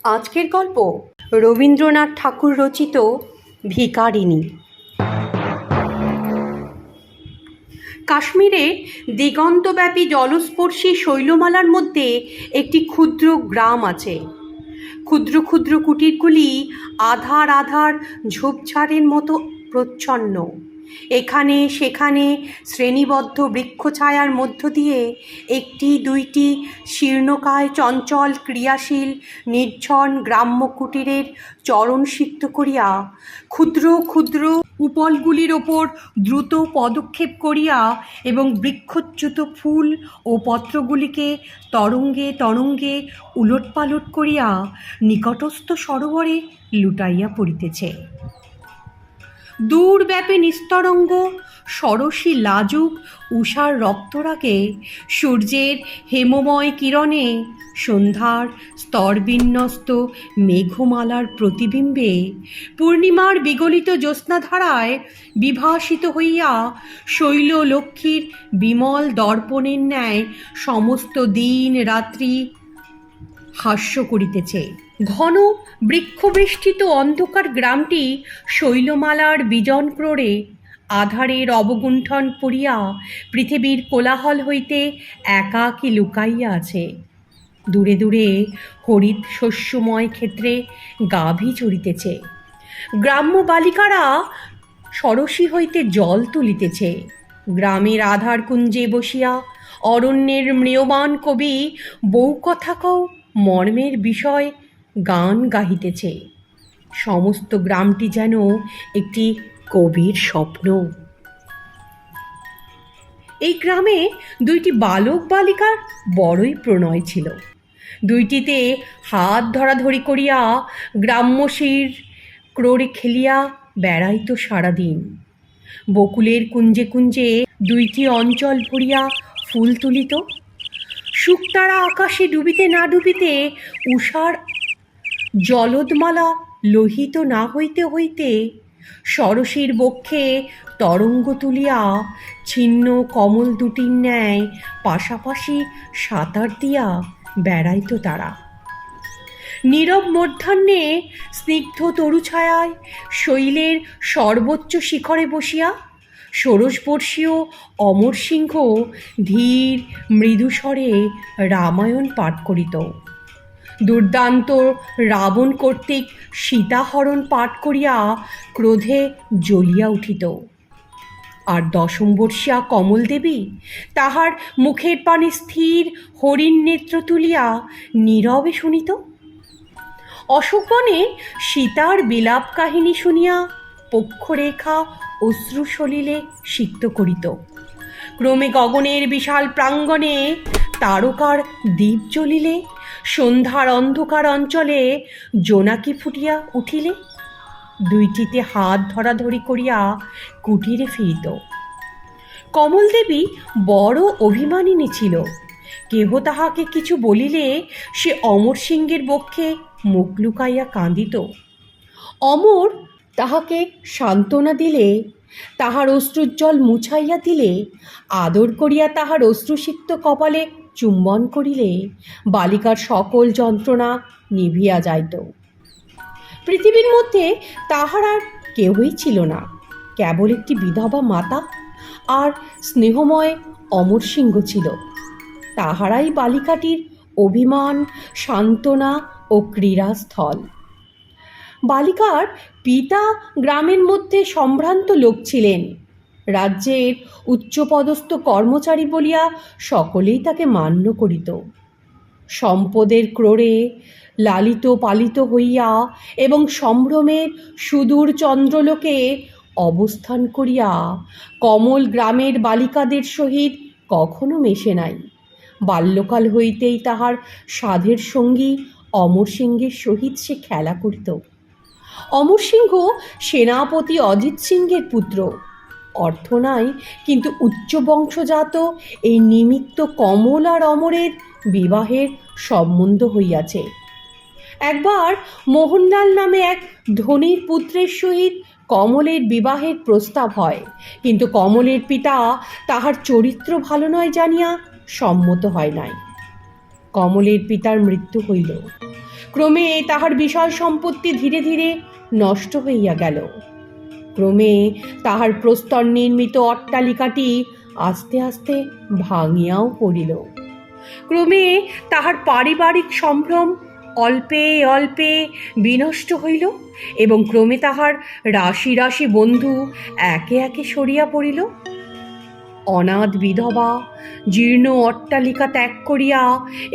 আজকের গল্প রবীন্দ্রনাথ ঠাকুর রচিত ভিখারিণী। কাশ্মীরে দিগন্তব্যাপী জলস্পর্শী শৈলমালার মধ্যে একটি ক্ষুদ্র গ্রাম আছে। ক্ষুদ্র ক্ষুদ্র কুটিরগুলি আধার আধার ঝোপঝাড়ের মতো প্রচ্ছন্ন। এখানে সেখানে শ্রেণীবদ্ধ বৃক্ষছায়ার মধ্য দিয়ে একটি দুইটি শীর্ণকায় চঞ্চল ক্রিয়াশীল নির্জন গ্রাম্য কুটিরের চরণ সিক্ত করিয়া ক্ষুদ্র ক্ষুদ্র উপলগুলির ওপর দ্রুত পদক্ষেপ করিয়া এবং বৃক্ষচ্যুত ফুল ও পত্রগুলিকে তরঙ্গে তরঙ্গে উলটপালট করিয়া নিকটস্থ সরোবরে লুটাইয়া পড়িতেছে। দূরব্যাপী নিস্তরঙ্গ সরসী লাজুক উষার রক্তরাগে সূর্যের হেমময় কিরণে সন্ধ্যার স্তরবিন্যস্ত মেঘমালার প্রতিবিম্বে পূর্ণিমার বিগলিত জ্যোৎস্নাধারায় বিভাসিত হইয়া শৈললক্ষ্মীর বিমল দর্পণের ন্যায় সমস্ত দিন রাত্রি হাস্য করিতেছে। ঘন বৃক্ষবেষ্টিত অন্ধকার গ্রামটি শৈলমালার বিজন ক্রোড়ে আধারের অবগুণ্ঠন পড়িয়া পৃথিবীর কোলাহল হইতে একাকী লুকাইয়া আছে। দূরে দূরে হরিৎ শস্যময় ক্ষেত্রে গাভী চরিতেছে। গ্রাম্য বালিকারা সরসী হইতে জল তুলিতেছে। গ্রামের আধার কুঞ্জে বসিয়া অরণ্যের ম্রিয়মাণ কবি বউ কথা কও মর্মের বিষয় গান গাহিতেছে। সমস্ত গ্রামটি যেন একটি কবির স্বপ্ন। এই গ্রামে দুইটি বালক বালিকার বড়ই প্রণয় ছিল। দুইটিতে হাত ধরাধরি করিয়া গ্রাম্যশীর ক্রোড়ে খেলিয়া বেড়াইত সারাদিন। বকুলের কুঞ্জে কুঞ্জে দুইটি অঞ্চল ভরিয়া ফুল তুলিত। শুকতারা আকাশে ডুবিতে না ডুবিতে উষার জলদমালা লোহিত না হইতে হইতে সরসীর বক্ষে তরঙ্গ তুলিয়া ছিন্ন কমল দুটির ন্যায় পাশাপাশি সাঁতার দিয়া বেড়াইত তারা। নীরব মধ্যাহ্নে স্নিগ্ধ তরুছায়ায় শৈলের সর্বোচ্চ শিখরে বসিয়া ষোড়শবর্ষীয় অমর সিংহ ধীর মৃদুস্বরে রামায়ণ পাঠ করিত। দুর্দান্ত রাবণ কর্তৃক সীতাহরণ পাঠ করিয়া ক্রোধে জ্বলিয়া উঠিত। আর দশমবর্ষীয়া কমলদেবী তাহার মুখের পানে স্থির হরিণ নেত্র তুলিয়া নীরবে শুনিত। অশোকবনে সীতার বিলাপ কাহিনী শুনিয়া পক্ষরেখা অশ্রু সলিলে সিক্ত করিত। ক্রমে গগনের বিশাল প্রাঙ্গণে তারকার দ্বীপ জ্বলিলে সন্ধ্যার অন্ধকার অঞ্চলে জোনাকি ফুটিয়া উঠিলে দুইটিতে হাত ধরাধরি করিয়া কুটিরে ফিরিত। কমলদেবী বড় অভিমানিনী ছিল। কেহ তাহাকে কিছু বলিলে সে অমর সিংহের বক্ষে মুখ লুকাইয়া কাঁদিত। অমর তাহাকে সান্ত্বনা দিলে, তাহার অশ্রুজ্জল মুছাইয়া দিলে, আদর করিয়া তাহার অশ্রুসিক্ত কপালে চুম্বন করিলে বালিকার সকল যন্ত্রণা নিভিয়া যাইত। পৃথিবীর মধ্যে তাহার আর কেহই ছিল না, কেবল একটি বিধবা মাতা আর স্নেহময় অমর সিংহ ছিল। তাহারাই বালিকাটির অভিমান, সান্ত্বনা ও ক্রীড়াস্থল। বালিকার পিতা গ্রামের মধ্যে সম্ভ্রান্ত লোক ছিলেন। রাজ্যের উচ্চপদস্থ কর্মচারী বলিয়া সকলেই তাকে মান্য করিত। সম্পদের ক্রোড়ে লালিত পালিত হইয়া এবং সম্ভ্রমের সুদূর চন্দ্রলোকে অবস্থান করিয়া কমল গ্রামের বালিকাদের সহিত কখনো মেশে নাই। বাল্যকাল হইতেই তাহার সাধের সঙ্গী অমর সিংহের সহিত সে খেলা করিত। অমর সিংহ সেনাপতি অজিত সিংহের পুত্র। অর্থ নাই, কিন্তু উচ্চ বংশজাত এই নিমিত্ত কমল আর অমরের বিবাহের সম্বন্ধ হইয়াছে। একবার মোহনলাল নামে এক ধনীর পুত্রের সহিত কমলের বিবাহের প্রস্তাব হয়, কিন্তু কমলের পিতা তাহার চরিত্র ভালো নয় জানিয়া সম্মত হয় নাই। কমলের পিতার মৃত্যু হইল। ক্রমে তাহার বিশাল সম্পত্তি ধীরে ধীরে নষ্ট হইয়া গেল। ক্রমে তাহার প্রস্তর নির্মিত অট্টালিকাটি আস্তে আস্তে ভাঙিয়াও পড়িল। ক্রমে তাহার পারিবারিক সম্ভ্রম অল্পে অল্পে বিনষ্ট হইল এবং ক্রমে তাহার রাশি রাশি বন্ধু একে একে সরিয়া পড়িল। অনাথ বিধবা জীর্ণ অট্টালিকা ত্যাগ করিয়া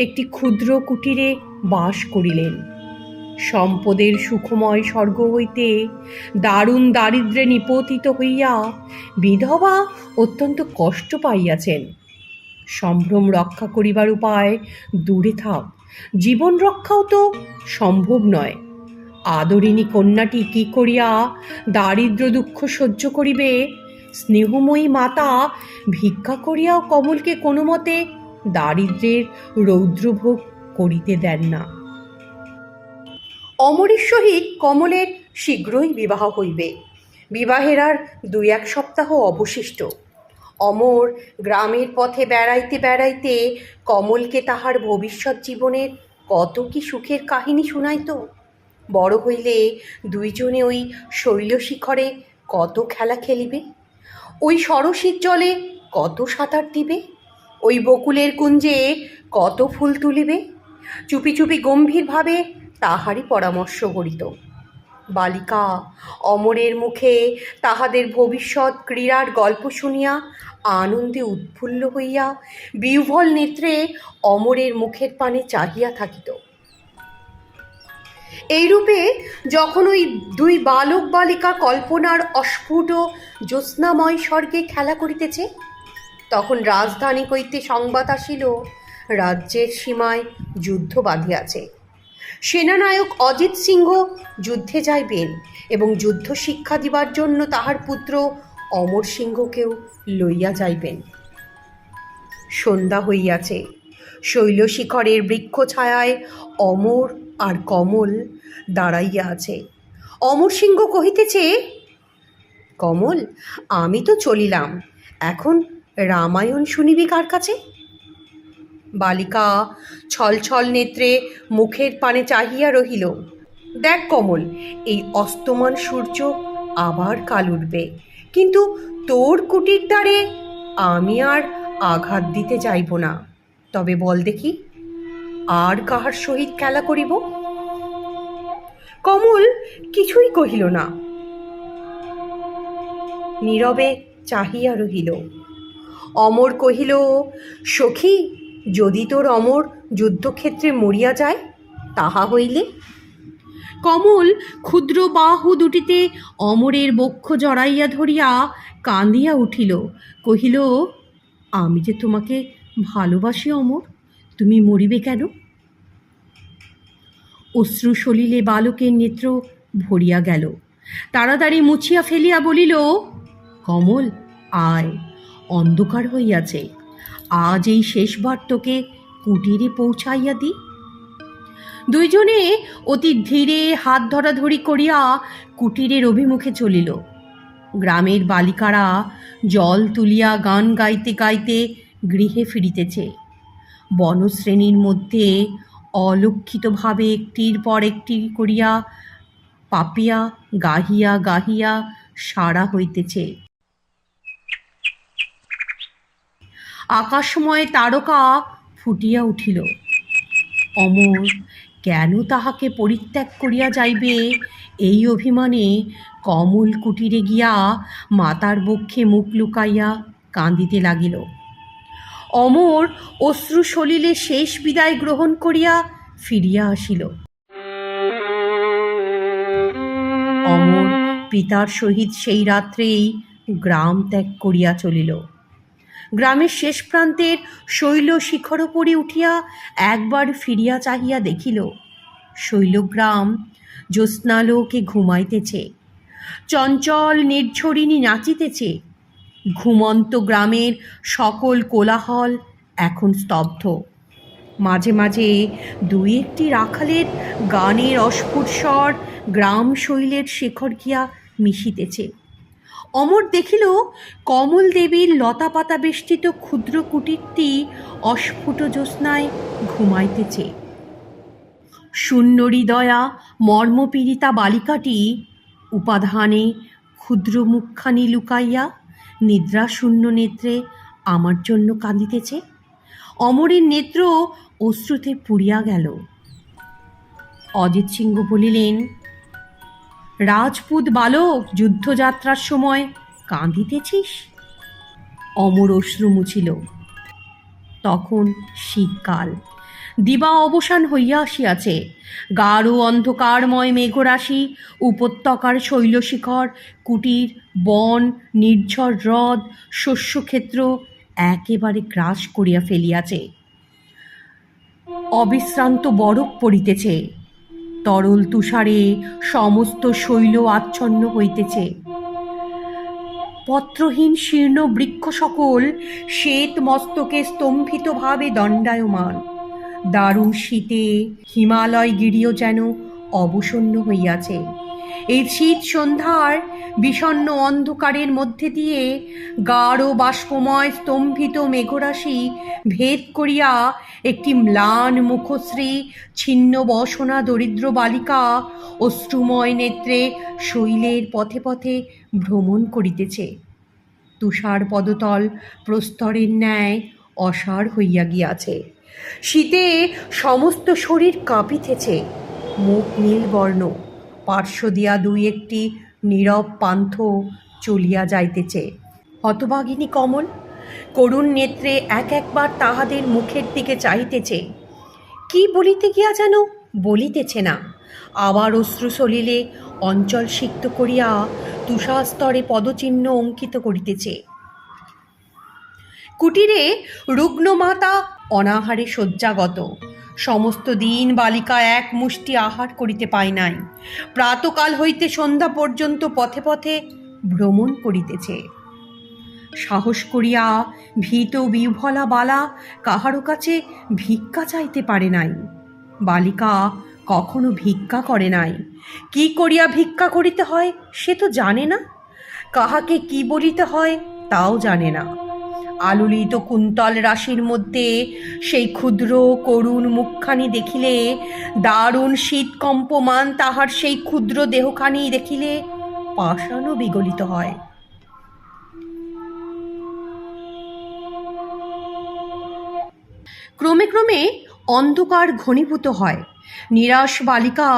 একটি ক্ষুদ্র কুটিরে বাস করিলেন। সম্পদের সুখময় স্বর্গ হইতে দারুণ দারিদ্র্যে নিপতিত হইয়া বিধবা অত্যন্ত কষ্ট পাইয়াছেন। সম্ভ্রম রক্ষা করিবার উপায় দূরে থাক, জীবন রক্ষাও তো সম্ভব নয়। আদরিণী কন্যাটি কি করিয়া দারিদ্র দুঃখ সহ্য করিবে? স্নেহময়ী মাতা ভিক্ষা করিয়াও কমলকে কোনো মতে দারিদ্র্যের রৌদ্রভোগ করিতে দেন না। অমরের সহিত কমলের শীঘ্রই বিবাহ হইবে। বিবাহের আর 2-1 সপ্তাহ অবশিষ্ট। অমর গ্রামের পথে বেড়াইতে বেড়াইতে কমলকে তাহার ভবিষ্যৎ জীবনের কত কি সুখের কাহিনী শুনাইত। বড় হইলে দুইজনে ওই শৈলশিখরে কত খেলা খেলিবে, ওই সরসীর জলে কত সাঁতার দিবে, ওই বকুলের কুঞ্জে কত ফুল তুলিবে। চুপি চুপি গম্ভীরভাবে তাহারই পরামর্শ করিত। বালিকা অমরের মুখে তাহাদের ভবিষ্যৎ ক্রীড়ার গল্প শুনিয়া আনন্দে উৎফুল্ল হইয়া বিহ্বল নেত্রে অমরের মুখের পানে চাহিয়া থাকিত। এইরূপে যখন ওই 2 বালক বালিকা কল্পনার অস্ফুট জ্যোৎস্নাময় স্বর্গে খেলা করিতেছে, তখন রাজধানী হইতে সংবাদ আসিল রাজ্যের সীমায় যুদ্ধ বাঁধিয়াছে। সেনানায়ক অজিত সিংহ যুদ্ধে যাইবেন এবং যুদ্ধ শিক্ষা দিবার জন্য তাহার পুত্র অমর সিংহকেও লইয়া যাইবেন। সন্ধ্যা হইয়াছে। শৈলশিখরের বৃক্ষ ছায়ায় অমর আর কমল দাঁড়াইয়া আছে। অমর সিংহ কহিতেছে, কমল, আমি তো চলিলাম, এখন রামায়ণ শুনিবি কার কাছে? বালিকা ছলছল নেত্রে মুখের পানে চাহিয়া রহিল। দেখ কমল, এই অস্তমান সূর্য আবার কাল উঠবে, কিন্তু তোর কুটির দ্বারে আমি আর আঘাত দিতে যাইব না। তবে বল দেখি, আর কাহার সহিত খেলা করিব? কমল কিছুই কহিল না, নীরবে চাহিয়া রহিল। অমর কহিল, সখী, যদি তোর অমর যুদ্ধক্ষেত্রে মরিয়া যায় তাহা হইলে? কমল ক্ষুদ্র বাহু দুটিতে অমরের বক্ষ জড়াইয়া ধরিয়া কাঁদিয়া উঠিল। কহিল, আমি যে তোমাকে ভালোবাসি অমর, তুমি মরিবে কেন? অশ্রু সলিলে বালকের নেত্র ভরিয়া গেল। তাড়াতাড়ি মুছিয়া ফেলিয়া বলিল, কমল, আয়, অন্ধকার হইয়াছে, আজ এই শেষবার তোকে কুটিরে পৌঁছাইয়া দিই। দুইজনে অতি ধীরে হাত ধরাধরি করিয়া কুটিরের অভিমুখে চলিল। গ্রামের বালিকারা জল তুলিয়া গান গাইতে গাইতে গৃহে ফিরিতেছে। বনশ্রেণীর মধ্যে অলক্ষিতভাবে একটির পর একটি করিয়া পাপিয়া গাহিয়া গাহিয়া সারা হইতেছে। আকাশময় তারকা ফুটিয়া উঠিল। অমর কেন তাহাকে পরিত্যাগ করিয়া যাইবে, এই অভিমানে কমল কুটিরে গিয়া মাতার বক্ষে মুখ লুকাইয়া কাঁদিতে লাগিল। অমর অশ্রু সলিলে শেষ বিদায় গ্রহণ করিয়া ফিরিয়া আসিল। অমর পিতার সহিত সেই রাত্রেই গ্রাম ত্যাগ করিয়া চলিল। গ্রামের শেষ প্রান্তের শৈল শিখরোপরি উঠিয়া একবার ফিরিয়া চাহিয়া দেখিল, শৈলগ্রাম জ্যোৎস্নালোকে ঘুমাইতেছে, চঞ্চল নির্ঝরিণী নাচিতেছে। ঘুমন্ত গ্রামের সকল কোলাহল এখন স্তব্ধ। মাঝে মাঝে 2-1টি রাখালের গানের অস্ফুট স্বর গ্রাম শৈলের শেখর গিয়া মিশিতেছে। অমর দেখিল কমল দেবীর লতা পাতা বেষ্টিত ক্ষুদ্র কুটিরটি অস্ফুট জ্যোৎস্নায় ঘুমাইতেছে। শূন্য হৃদয়া মর্মপীড়িতা বালিকাটি উপাধানে ক্ষুদ্র মুখখানি লুকাইয়া নিদ্রাশূন্য নেত্রে আমার জন্য কাঁদিতেছে। অমরের নেত্র অশ্রুতে পুড়িয়া গেল। অজিত সিংহ বলিলেন, রাজপুত বালক, যুদ্ধযাত্রার সময় কাঁদিতেছিস? অমর অশ্রু মুছিল। তখন শীতকাল, দিবা অবসান হইয়া আসিয়াছে। গাঢ় অন্ধকারময় মেঘরাশি উপত্যকার শৈলশিখর, কুটির, বন, নির্ঝর হ্রদ, শস্যক্ষেত্র একেবারে গ্রাস করিয়া ফেলিয়াছে। অবিশ্রান্ত বরফ পড়িতেছে, তরল তুষারে সমস্ত শৈল আচ্ছন্ন হইতেছে। পত্রহীন শীর্ণ বৃক্ষ সকল শ্বেত মস্তকে স্তম্ভিতভাবে দণ্ডায়মান। দারুণ শীতে হিমালয় গিরিও যেন অবসন্ন হইয়াছে। এই শীত সন্ধ্যার বিষণ্ণ অন্ধকারের মধ্যে দিয়ে গাঢ় বাষ্পময় স্তম্ভিত মেঘরাশি ভেদ করিয়া একটি ম্লান মুখশ্রী ছিন্ন বসনা দরিদ্র বালিকা অশ্রুময় নেত্রে শৈলের পথে পথে ভ্রমণ করিতেছে। তুষার পদতল প্রস্তরের ন্যায় অসাড় হইয়া গিয়াছে। শীতে সমস্ত শরীর কাঁপিতেছে। মুখ নীলবর্ণ, পার্শ্ব দিয়া দুই একটি নীরব পান্থ চলিয়া যাইতেছে। হতভাগিনী কমল করুণ নেত্রে এক একবার তাহাদের মুখের দিকে চাহিতেছে। কি বলিতে গিয়া যেন বলিতেছে না। আবার অশ্রু সলিলে অঞ্চল সিক্ত করিয়া তুষারস্তরে পদচিহ্ন অঙ্কিত করিতেছে। কুটিরে রুগ্ন মাতা অনাহারে শয্যাগত। সমস্ত দিন বালিকা এক মুষ্টি আহার করিতে পায় নাই। প্রাতকাল হইতে সন্ধ্যা পর্যন্ত পথে পথে ভ্রমণ করিতেছে। সাহস করিয়া ভীত বিহ্বলা বালা কাহারও কাছে ভিক্ষা চাইতে পারে নাই। বালিকা কখনো ভিক্ষা করে নাই। কি করিয়া ভিক্ষা করিতে হয় সে তো জানে না, কাহাকে কি বলিতে হয় তাও জানে না। আলোলিত কুন্তল রাশির মধ্যে সেই ক্ষুদ্র করুণ মুখখানি দেখিলে, দারুণ শীতকম্পমান তাহার সেই ক্ষুদ্র দেহখানি দেখিলে পাষাণও বিগলিত হয়। ক্রমে ক্রমে অন্ধকার ঘনীভূত হয়। নিরাশ বালিকা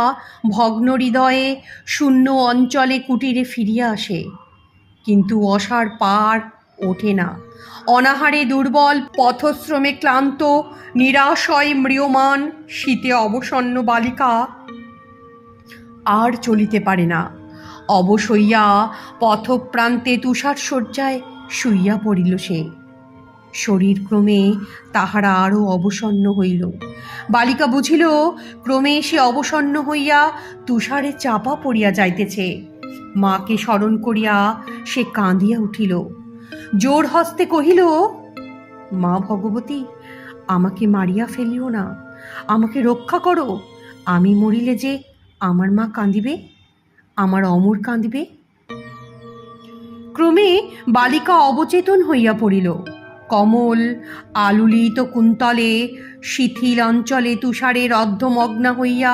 ভগ্ন হৃদয়ে শূন্য অঞ্চলে কুটিরে ফিরিয়া আসে, কিন্তু অসার পার ওঠে না। অনাহারে দুর্বল, পথশ্রমে ক্লান্ত, নিরাশয় ম্রিয়মান শীতে অবসন্ন বালিকা আর চলিতে পারে না। অবশ হইয়া পথপ্রান্তে তুষার শয্যায় শুইয়া পড়িল সে। শরীর ক্রমে তাহারা আরও অবসন্ন হইল। বালিকা বুঝিল ক্রমে সে অবসন্ন হইয়া তুষারে চাপা পড়িয়া যাইতেছে। মাকে স্মরণ করিয়া সে কাঁদিয়া উঠিল। জোর হস্তে কহিল, মা ভগবতী, আমাকে মারিয়া ফেলিও না, আমাকে রক্ষা করো। আমি মরিলে যে আমার মা কাঁদিবে, আমার অমর কাঁদিবে। ক্রমে বালিকা অবচেতন হইয়া পড়িল। কমল আলুলিত কুন্তলে শিথিল অঞ্চলে তুষারের অর্ধমগ্না হইয়া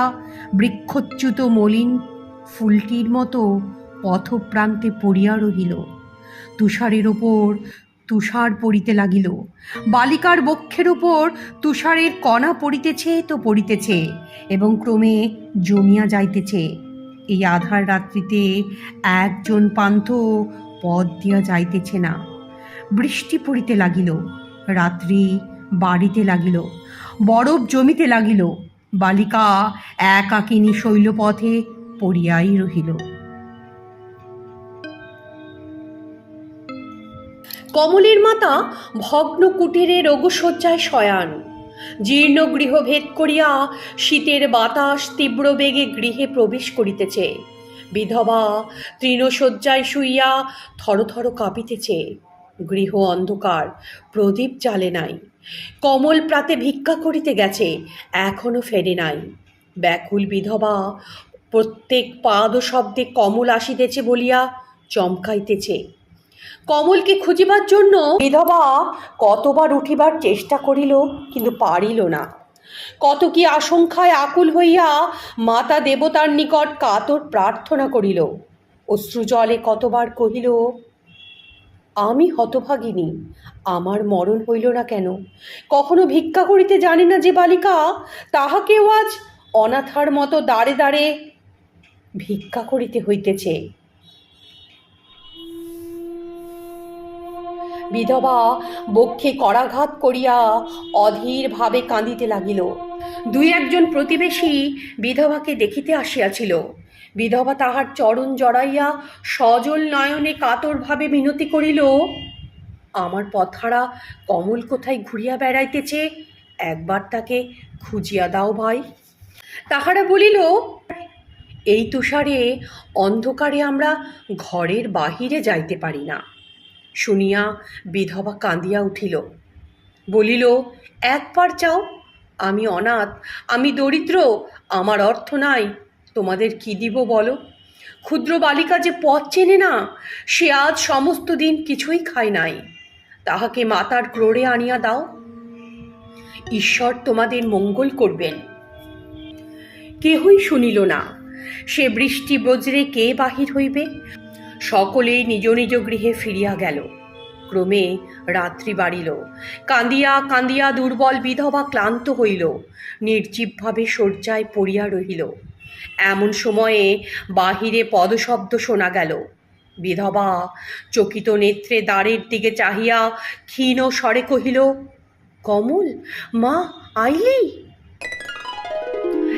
বৃক্ষচ্যুত মলিন ফুলটির মতো পথপ্রান্তে পড়িয়া রহিল। তুষারের ওপর তুষার পড়িতে লাগিল। বালিকার বক্ষের উপর তুষারের কণা পড়িতেছে তো পড়িতেছে এবং ক্রমে জমিয়া যাইতেছে। এই আধার রাত্রিতে একজন পান্থ পথ দিয়া যাইতেছে না। বৃষ্টি পড়িতে লাগিল, রাত্রি বাড়িতে লাগিল, বরফ জমিতে লাগিল। বালিকা একাকিনী শৈলপথে পড়িয়াই রহিল। কমলের মাতা ভগ্ন কুটিরে রঘুশয্যায় শয়ান। জীর্ণ গৃহ ভেদ করিয়া শীতের বাতাস তীব্র বেগে গৃহে প্রবেশ করিতেছে। বিধবা তৃণশয্যায় শুইয়া থরথর কাঁপিতেছে। গৃহ অন্ধকার, প্রদীপ জ্বালে নাই। কমল প্রাতে ভিক্ষা করিতে গেছে, এখনো ফেরে নাই। ব্যাকুল বিধবা প্রত্যেক পাদ শব্দে কমল আসিতেছে বলিয়া চমকাইতেছে। কমলকে খুঁজিবার জন্য বিধবা কতবার উঠিবার চেষ্টা করিল, কিন্তু পারিল না। কত কি আশঙ্কায় আকুল হইয়া মাতা দেবতার নিকট কাতর প্রার্থনা করিল। অশ্রুজলে কতবার কহিল, আমি হতভাগিনী, আমার মরণ হইল না কেন? কখনো ভিক্ষা করিতে জানে না যে বালিকা, তাহাকেও আজ অনাথার মতো দাঁড়ে দাঁড়ে ভিক্ষা করিতে হইতেছে। বিধবা বক্ষে করাঘাত করিয়া অধীর ভাবে কাঁদিতে লাগিল। দুই একজন প্রতিবেশী বিধবাকে দেখিতে আসিয়াছিল। বিধবা তাহার চরণ জড়াইয়া সজল নয়নে কাতরভাবে মিনতি করিল, আমার পথহারা কমল কোথায় ঘুরিয়া বেড়াইতেছে, একবার তাকে খুঁজিয়া দাও ভাই। তাহারা বলিল, এই তুষারে অন্ধকারে আমরা ঘরের বাহিরে যাইতে পারি না। শুনিয়া বিধবা কাঁদিয়া উঠিল, বলিল, একবার চাও, আমি অনাথ, আমি দরিদ্র, আমার অর্থ নাই, তোমাদের কি দিব বলো? ক্ষুদ্র বালিকা যে পথ চেনে না, সে আজ সমস্ত দিন কিছুই খায় নাই, তাহাকে মাতার ক্রোড়ে আনিয়া দাও, ঈশ্বর তোমাদের মঙ্গল করবেন। কেহই শুনিল না। সে বৃষ্টি বজ্রে কে বাহির হইবে? সকলেই নিজ নিজ গৃহে ফিরিয়া গেল। ক্রমে রাত্রি বাড়িল। কাঁদিয়া কাঁদিয়া দুর্বল বিধবা ক্লান্ত হইল, নির্জীবভাবে শয্যায় পড়িয়া রহিল। এমন সময়ে বাহিরে পদশব্দ শোনা গেল। বিধবা চকিত নেত্রে দ্বারের দিকে চাহিয়া ক্ষীণ স্বরে কহিল, কমল, মা, আইলি?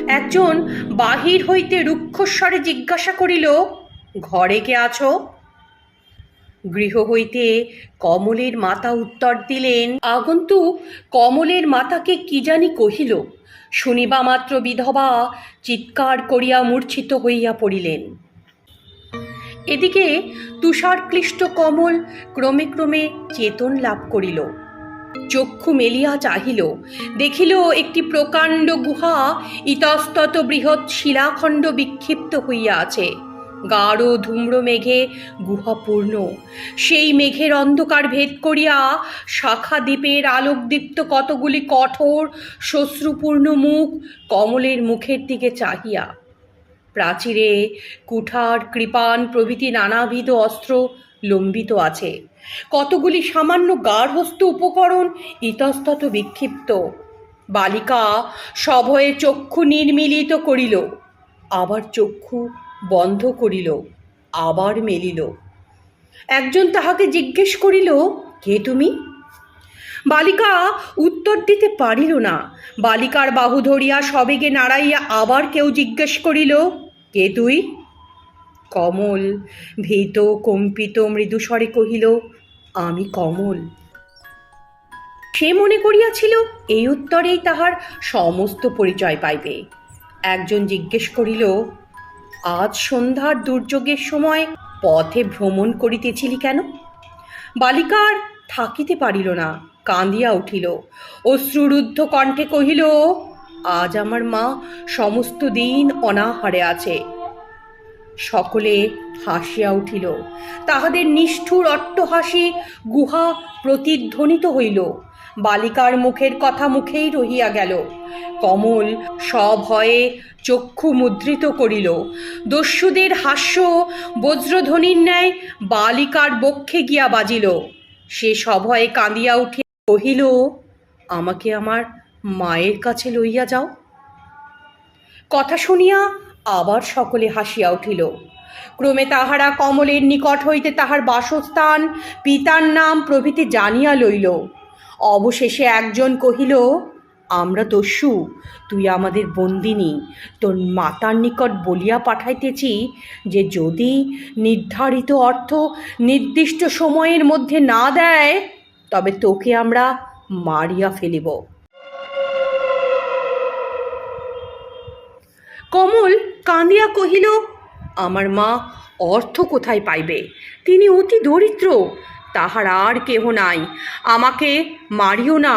একজন বাহির হইতে রুক্ষস্বরে জিজ্ঞাসা করিল, ঘরে কে আছো? গৃহ হইতে কমলের মাতা উত্তর দিলেন। আগন্তুক কমলের মাতাকে কি জানি কহিল। শুনিবা মাত্র বিধবা চিৎকার করিয়া মূর্ছিত হইয়া পড়িলেন। এদিকে তুষারক্লিষ্ট কমল ক্রমে ক্রমে চেতন লাভ করিল। চক্ষু মেলিয়া চাহিল, দেখিল একটি প্রকাণ্ড গুহা ইতস্তত বৃহৎ শিলাখণ্ড বিক্ষিপ্ত হইয়া আছে। গাঢ় ধূম্র মেঘে গুহা পূর্ণ। সেই মেঘের অন্ধকার ভেদ করিয়া শাখা দ্বীপের আলোকদীপ্ত কতগুলি কঠোর শ্মশ্রুপূর্ণ মুখ কমলের মুখের দিকে চাহিয়া। প্রাচীরে কুঠার, কৃপাণ প্রভৃতি নানাবিধ অস্ত্র লম্বিত আছে। কতগুলি সামান্য গার্হস্থ্য উপকরণ ইতস্তত বিক্ষিপ্ত। বালিকা সভয়ে চক্ষু নির্মিলিত করিল, আবার চক্ষু বন্ধ করিল, আবার মেলিল। একজন তাহাকে জিজ্ঞেস করিল, কে তুমি? বালিকা উত্তর দিতে পারিল না। বালিকার বাহু ধরিয়া সবেগে নাড়াইয়া আবার কেউ জিজ্ঞেস করিল, কে তুই? কমল ভীত কম্পিত মৃদুস্বরে কহিল, আমি কমল। সে মনে করিয়াছিল এই উত্তরেই তাহার সমস্ত পরিচয় পাইবে। একজন জিজ্ঞেস করিল, আজ সন্ধ্যার দুর্যোগের সময় পথে ভ্রমণ করিতেছিলি কেন? বালিকার থাকিতে পারিল না, কাঁদিয়া উঠিল। অশ্রুরুদ্ধ কণ্ঠে কহিল, আজ আমার মা সমস্ত দিন অনাহারে আছে। সকলে হাসিয়া উঠিল। তাহাদের নিষ্ঠুর অট্টহাসি গুহা প্রতিধ্বনিত হইল। বালিকার মুখের কথা মুখেই রহিয়া গেল। কমল সভয়ে চক্ষু মুদ্রিত করিল। দস্যুদের হাস্য বজ্রধ্বনির ন্যায় বালিকার বক্ষে গিয়া বাজিল। সে সভয়ে কাঁদিয়া উঠিয়া কহিল, আমাকে আমার মায়ের কাছে লইয়া যাও। কথা শুনিয়া আবার সকলে হাসিয়া উঠিল। ক্রমে তাহারা কমলের নিকট হইতে তাহার বাসস্থান, পিতার নাম প্রভৃতি জানিয়া লইল। অবশেষে একজন কহিল, আমরা দস্যু, তুই আমাদের বন্দিনী। তোর মাতার নিকট বলিয়া পাঠাইতেছি যে যদি নির্ধারিত অর্থ নির্দিষ্ট সময়ের মধ্যে না দেয়, তবে তোকে আমরা মারিয়া ফেলিব। কমল কাঁদিয়া কহিল, আমার মা অর্থ কোথায় পাইবে? তিনি অতি দরিদ্র, তাহার আর কেহ নাই। আমাকে মারিও না,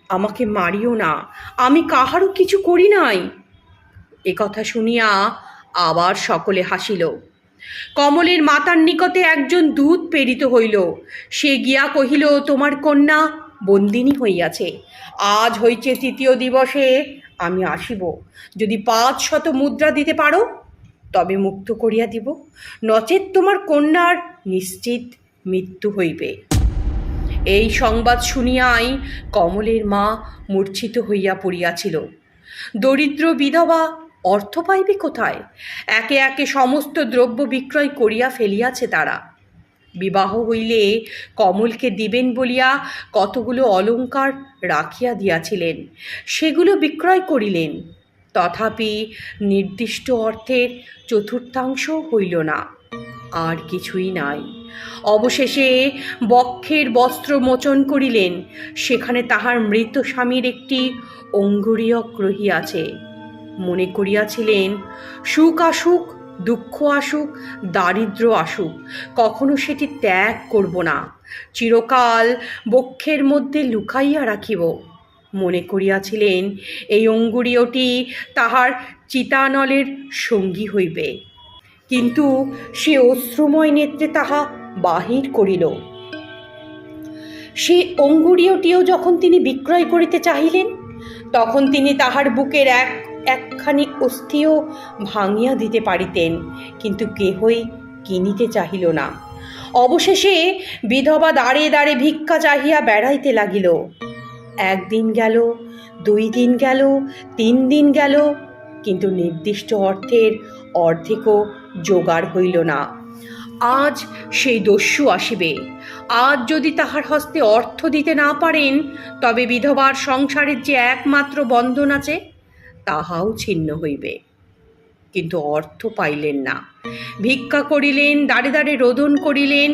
আমাকে মারিও না, আমি কাহারও কিছু করি নাই। এ কথা শুনিয়া আবার সকলে হাসিল। কমলের মাতার নিকটে একজন দূত প্রেরিত হইল। সে গিয়া কহিল, তোমার কন্যা বন্দিনী হইয়াছে। আজ হইছে তৃতীয় দিবসে আমি আসিব, যদি 500 মুদ্রা দিতে পারো তবে মুক্ত করিয়া দিব, নচেৎ তোমার কন্যার নিশ্চিত মৃত্যু হইবে। এই সংবাদ শুনিয়াই কমলের মা মূর্ছিত হইয়া পড়িয়াছিল। দরিদ্র বিধবা অর্থ পাইবে কোথায়? একে একে সমস্ত দ্রব্য বিক্রয় করিয়া ফেলিয়াছে তারা। বিবাহ হইলে কমলকে দিবেন বলিয়া কতগুলো অলঙ্কার রাখিয়া দিয়াছিলেন, সেগুলো বিক্রয় করিলেন। তথাপি নির্দিষ্ট অর্থের চতুর্থাংশ হইল না, আর কিছুই নাই। অবশেষে বক্ষের বস্ত্র মোচন করিলেন, সেখানে তাহার মৃত স্বামীর একটি অঙ্গুরীয়ক রহিয়াছে। মনে করিয়াছিলেন, সুখ আসুক, দুঃখ আসুক, দারিদ্র্য আসুক, কখনো সেটি ত্যাগ করব না, চিরকাল বক্ষের মধ্যে লুকাইয়া রাখিব। মনে করিয়াছিলেন এই অঙ্গুরীয়টি তাহার চিতানলের সঙ্গী হইবে, কিন্তু সে অশ্রুময় নেত্রে তাহা বাহির করিল। সে অঙ্গুরীয়টিও যখন তিনি বিক্রয় করিতে চাহিলেন, তখন তিনি তাহার বুকের একখানি অস্থিও ভাঙিয়া দিতে পারিতেন, কিন্তু কেহই কিনিতে চাহিল না। অবশেষে বিধবা দাঁড়ে দাঁড়ে ভিক্ষা চাহিয়া বেড়াইতে লাগিল। 1 দিন গেল, 2 দিন গেল, 3 দিন গেল, কিন্তু নির্দিষ্ট অর্থের অর্ধেকও জোগাড় হইল না। আজ সেই দস্যু আসিবে। আজ যদি তাহার হস্তে অর্থ দিতে না পারেন, তবে বিধবার সংসারের যে একমাত্র বন্ধন আছে তাহাও ছিন্ন হইবে। কিন্তু অর্থ পাইলেন না। ভিক্ষা করিলেন, দাঁড়ে দাঁড়ে রোদন করিলেন।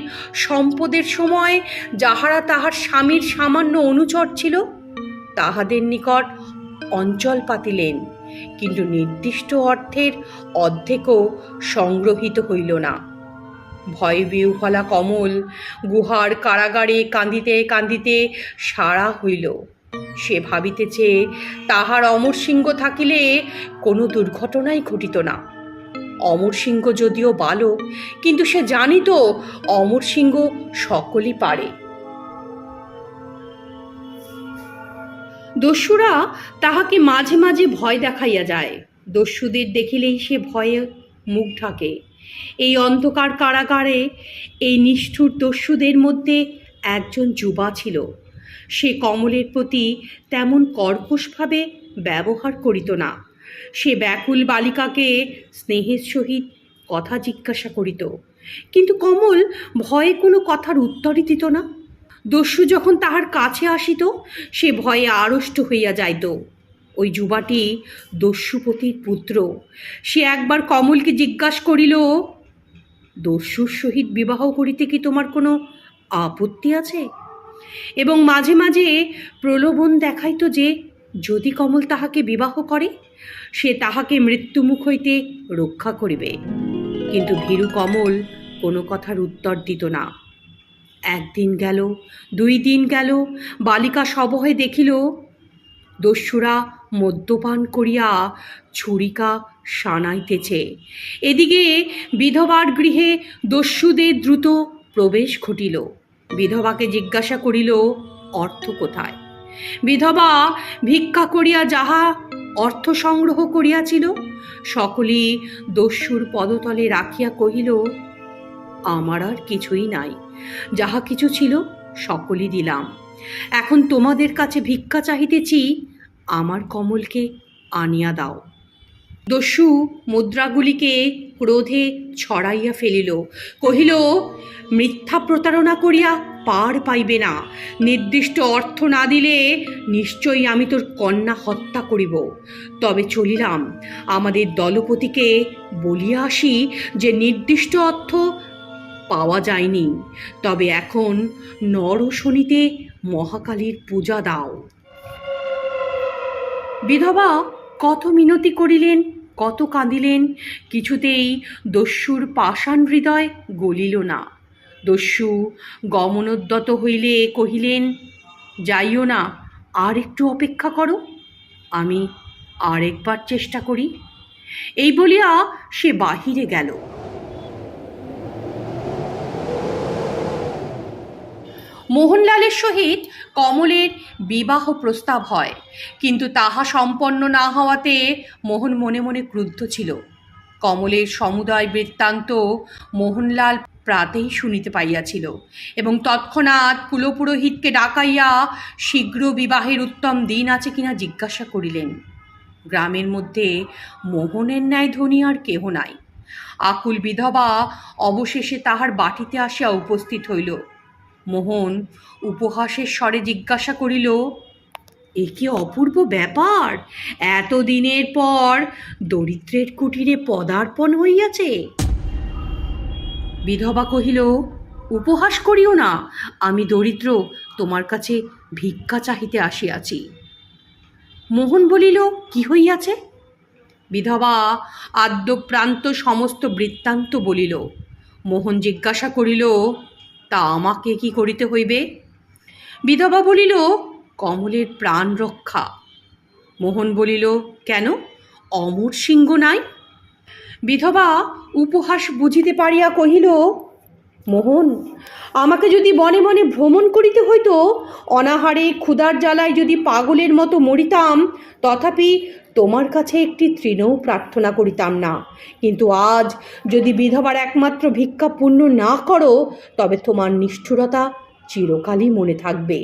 সম্পদের সময় যাহারা তাহার স্বামীর সামান্য অনুচর ছিল, তাহাদের নিকট অঞ্চল পাতিলেন, কিন্তু নির্দিষ্ট অর্থের অর্ধেকও সংগ্রহিত হইল না। ভয়ে বিহ্বলা কমল গুহার কারাগারে কাঁদিতে কাঁদিতে সারা হইল। সে ভাবিতেছে, তাহার অমরসিংহ থাকিলে কোনো দুর্ঘটনাই ঘটিত না। অমরসিংহ যদিও বালক, কিন্তু সে জানিত অমরসিংহ সকলই পারে। দস্যুরা তাহাকে মাঝে মাঝে ভয় দেখাইয়া যায়। দস্যুদের দেখিলেই সে ভয়ে মুখ ঢাকে। এই অন্ধকার কারাগারে এই নিষ্ঠুর দস্যুদের মধ্যে একজন যুবা ছিল। সে কমলের প্রতি তেমন কর্কশভাবে ব্যবহার করিত না। সে ব্যাকুল বালিকাকে স্নেহের সহিত কথা জিজ্ঞাসা করিত, কিন্তু কমল ভয়ে কোনো কথার উত্তরই দিত না। দস্যু যখন তাহার কাছে আসিত, সে ভয়ে আড়ষ্ট হইয়া যাইত। ওই যুবাটি দস্যুপতির পুত্র। সে একবার কমলকে জিজ্ঞাসা করিল, দস্যুর সহিত বিবাহ করিতে কি তোমার কোনো আপত্তি আছে? এবং মাঝে মাঝে প্রলোভন দেখাইত যে যদি কমল তাহাকে বিবাহ করে, সে তাহাকে মৃত্যুমুখ হইতে রক্ষা করিবে। কিন্তু ভীরু কমল কোনো কথার উত্তর দিত না। 1 দিন গেল, 2 দিন গেল, বালিকা সবহে দেখিল দস্যুরা মদ্যপান করিয়া ছুরিকা সানাইতেছে। এদিকে বিধবার গৃহে দস্যুদের দ্রুত প্রবেশ ঘটিল। বিধবাকে জিজ্ঞাসা করিল, অর্থ কোথায়? বিধবা ভিক্ষা করিয়া যাহা অর্থ সংগ্রহ করিয়াছিল, সকলেই দস্যুর পদতলে রাখিয়া কহিল, আমার আর কিছুই নাই, যাহা কিছু ছিল সকলই দিলাম। এখন তোমাদের কাছে ভিক্ষা চাহিতেছি, আমার কমলকে আনিয়া দাও। দস্যু মুদ্রাগুলিকে ক্রোধে ছড়াইয়া ফেলিল, কহিল, মিথ্যা প্রতারণা করিয়া পার পাইবে না। নির্দিষ্ট অর্থ না দিলে নিশ্চয়ই আমি তোর কন্যা হত্যা করিব। তবে চলিলাম, আমাদের দলপতিকে বলিয়া আসি যে নির্দিষ্ট অর্থ পাওয়া যায়নি, তবে এখন নর শনিতে মহাকালীর পূজা দাও। বিধবা কত মিনতি করিলেন, কত কাঁদিলেন, কিছুতেই দস্যুর পাষাণ হৃদয় গলিল না। দস্যু গমনোদ্যত হইলে কহিলেন, যাইও না, আর একটু অপেক্ষা করো, আমি আরেকবার চেষ্টা করি। এই বলিয়া সে বাহিরে গেল। মোহনলালের সহিত কমলের বিবাহ প্রস্তাব হয়, কিন্তু তাহা সম্পন্ন না হওয়াতে মোহন মনে মনে ক্রুদ্ধ ছিল। কমলের সমুদয় বৃত্তান্ত মোহনলাল প্রাতেই শুনিতে পাইয়াছিল এবং তৎক্ষণাৎ কুলপুরোহিতকে ডাকাইয়া শীঘ্র বিবাহের উত্তম দিন আছে কিনা জিজ্ঞাসা করিলেন। গ্রামের মধ্যে মোহনের ন্যায় ধনী আর কেহ নাই। আকুল বিধবা অবশেষে তাহার বাটিতে আসিয়া উপস্থিত হইল। মোহন উপহাসের স্বরে জিজ্ঞাসা করিল, এ কি অপূর্ব ব্যাপার! এতদিনের পর দরিদ্রের কুটিরে পদার্পণ হইয়াছে। বিধবা কহিল, উপহাস করিও না, আমি দরিদ্র, তোমার কাছে ভিক্ষা চাহিতে আসিয়াছি। মোহন বলিল, কি হইয়াছে? বিধবা আদ্যপ্রান্ত সমস্ত বৃত্তান্ত বলিল। মোহন জিজ্ঞাসা করিল, তা আমাকে কি করিতে হইবে? বিধবা বলিল, কমলের প্রাণ রক্ষা। মোহন বলিল, কেন, অমর সিংহ নাই? বিধবা উপহাস বুঝিতে পারিয়া কহিল, মোহন, আমাকে যদি বনে বনে ভ্রমণ করিতে হইত, অনাহারে ক্ষুধার জ্বালায় যদি পাগলের মতো মরিতাম, তথাপি তোমার কাছে একটি তৃণও প্রার্থনা করিতাম না। কিন্তু আজ যদি বিধবার একমাত্র ভিক্ষা পূর্ণ না করো, তবে তোমার নিষ্ঠুরতা চিরকালই মনে থাকবে।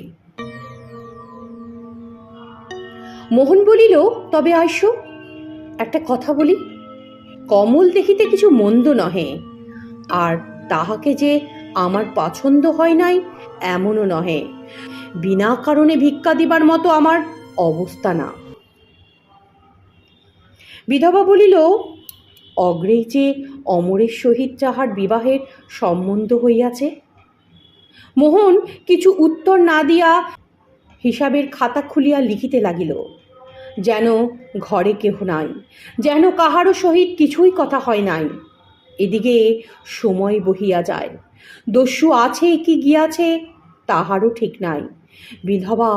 মোহন বলিল, তবে আইসো, একটা কথা বলি। কমল দেখিতে কিছু মন্দ নহে, আর তাহাকে যে আমার পছন্দ হয় নাই এমনও নহে। বিনা কারণে ভিক্ষা দিবার মতো আমার অবস্থা না। বিধবা বলিল, অগ্রেই যে অমরের সহিত যাহার বিবাহের সম্বন্ধ হইয়াছে। মোহন কিছু উত্তর না দিয়া হিসাবের খাতা খুলিয়া লিখিতে লাগিল, যেন ঘরে কেহ নাই, যেন কাহারও সহিত কিছুই কথা হয় নাই। এদিকে সময় বহিয়া যায়, দস্যু আছে কি গিয়াছে তাহারও ঠিক নাই। বিধবা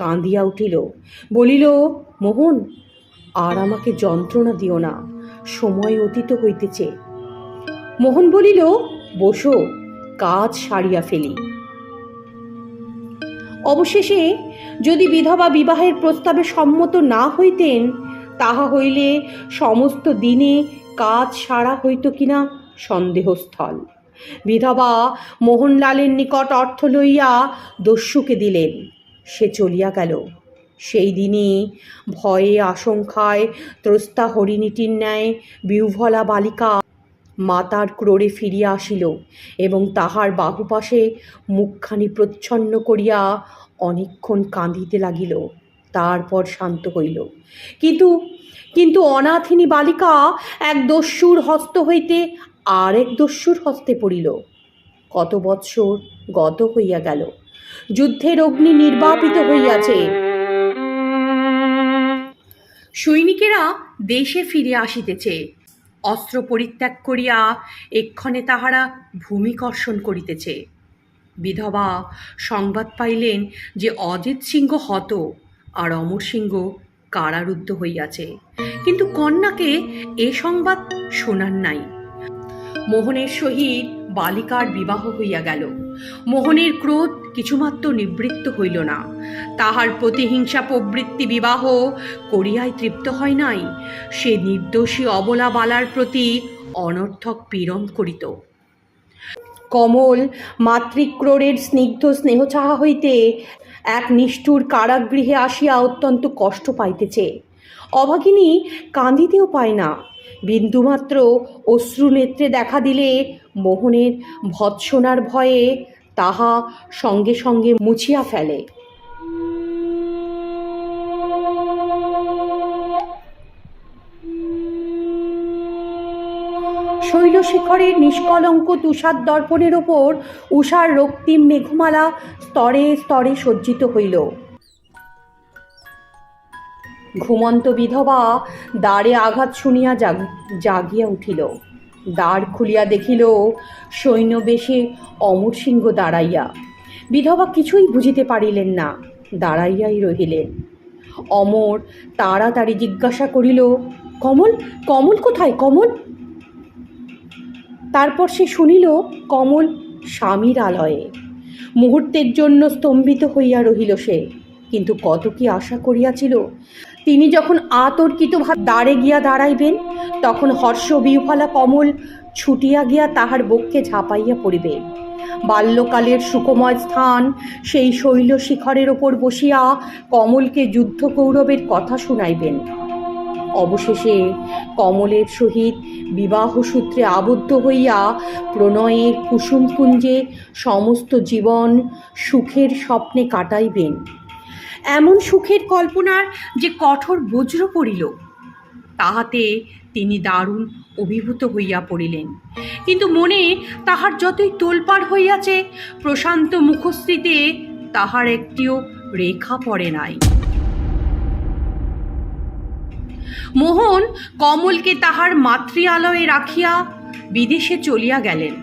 কাঁদিয়া উঠিল, বলিল, মোহন, আর আমাকে যন্ত্রণা দিও না, সময় অতীত হইতেছে। মোহন বলিল, বসো, কাজ সারিয়া ফেলি। অবশেষে যদি বিধবা বিবাহের প্রস্তাবে সম্মত না হইতেন, তাহা হইলে সমস্ত দিনে কাজ সারা হইত কিনা সন্দেহস্থল। বিধবা মোহনলালের নিকট অর্থ লইয়া দস্যুকে দিলেন, সে চলিয়া গেল। সেই দিনই ভয়ে আশঙ্কায় ত্রস্তা হরিণীটির ন্যায় বিহ্বলা বালিকা মাতার ক্রোড়ে ফিরিয়া আসিল এবং তাহার বাহুপাশে মুখখানি প্রচ্ছন্ন করিয়া অনেকক্ষণ কাঁদিতে লাগিল। তারপর শান্ত হইল। কিন্তু অনাথিনী বালিকা এক দস্যুর হস্ত হইতে আর এক দস্যুর হস্তে পড়িল। কত বৎসর গত হইয়া গেল, যুদ্ধের অগ্নি নির্বাপিত হইয়াছে, সৈনিকেরা দেশে ফিরে আসিতেছে, অস্ত্র পরিত্যাগ করিয়া এক্ষণে তাহারা ভূমিকর্ষণ করিতেছে। বিধবা সংবাদ পাইলেন যে অজিত সিংহ হত আর অমর সিংহ কারারুদ্ধ হইয়াছে, কিন্তু কন্যাকে এ সংবাদ শোনান নাই। মোহনের সহিত বালিকার বিবাহ হইয়া গেল। মোহনের ক্রোধ কিছুমাত্র নিবৃত্ত হইল না। তাহার প্রতিহিংসা প্রবৃত্তি বিবাহ করিয়াই তৃপ্ত হয় নাই, সে নির্দোষী অবলা বালার প্রতি অনর্থক পীড়ন করিত। কমল মাতৃক্রোড়ের স্নিগ্ধ স্নেহচাহা হইতে এক নিষ্ঠুর কারাগৃহে আসিয়া অত্যন্ত কষ্ট পাইতেছে। অভাগিনী কাঁদিতেও পায় না। বিন্দুমাত্র অশ্রু নেত্রে দেখা দিলে মোহনের ভৎসনার ভয়ে তাহা সঙ্গে সঙ্গে মুছিয়া ফেলে। শৈলশিখরের নিষ্কলঙ্ক তুষার দর্পণের ওপর উষার রক্তিম মেঘমালা স্তরে স্তরে সজ্জিত হইল। ঘুমন্ত বিধবা দ্বারে আঘাত শুনিয়া জাগিয়া উঠিল। দ্বার খুলিয়া দেখিল সৈন্যবেশে অমর সিংহ দাঁড়াইয়া। বিধবা কিছুই বুঝিতে পারিলেন না, দাঁড়াইয়াই রহিলেন। অমর তাড়াতাড়ি জিজ্ঞাসা করিল, কমল, কমল কোথায়, কমল? তারপর সে শুনিল কমল স্বামীর আলয়ে। মুহূর্তের জন্য স্তম্ভিত হইয়া রহিল সে। কিন্তু কত কি আশা করিয়াছিল! তিনি যখন আতর্কিতভাবে দ্বারে গিয়া দাঁড়াইবেন, তখন হর্ষ বিহ্বলা কমল ছুটিয়া গিয়া তাহার বক্ষে ঝাঁপাইয়া পড়িবে। বাল্যকালের সুকোময় স্থান সেই শৈল শিখরের ওপর বসিয়া কমলকে যুদ্ধ কৌরবের কথা শুনাইবেন। অবশেষে কমলের সহিত বিবাহসূত্রে আবদ্ধ হইয়া প্রণয়ের কুসুমকুঞ্জে সমস্ত জীবন সুখের স্বপ্নে কাটাইবেন। এমন সুখের কল্পনার যে কঠোর বজ্র পড়িল, তাহাতে তিনি দারুণ অভিভূত হইয়া পড়িলেন। কিন্তু মনে তাহার যতই তোলপাড় হইয়াছে, প্রশান্ত মুখশ্রীতে তাহার একটিও রেখা পড়ে নাই। মোহন কমলকে তাহার মাতৃআলয়ে রাখিয়া বিদেশে চলিয়া গেলেন।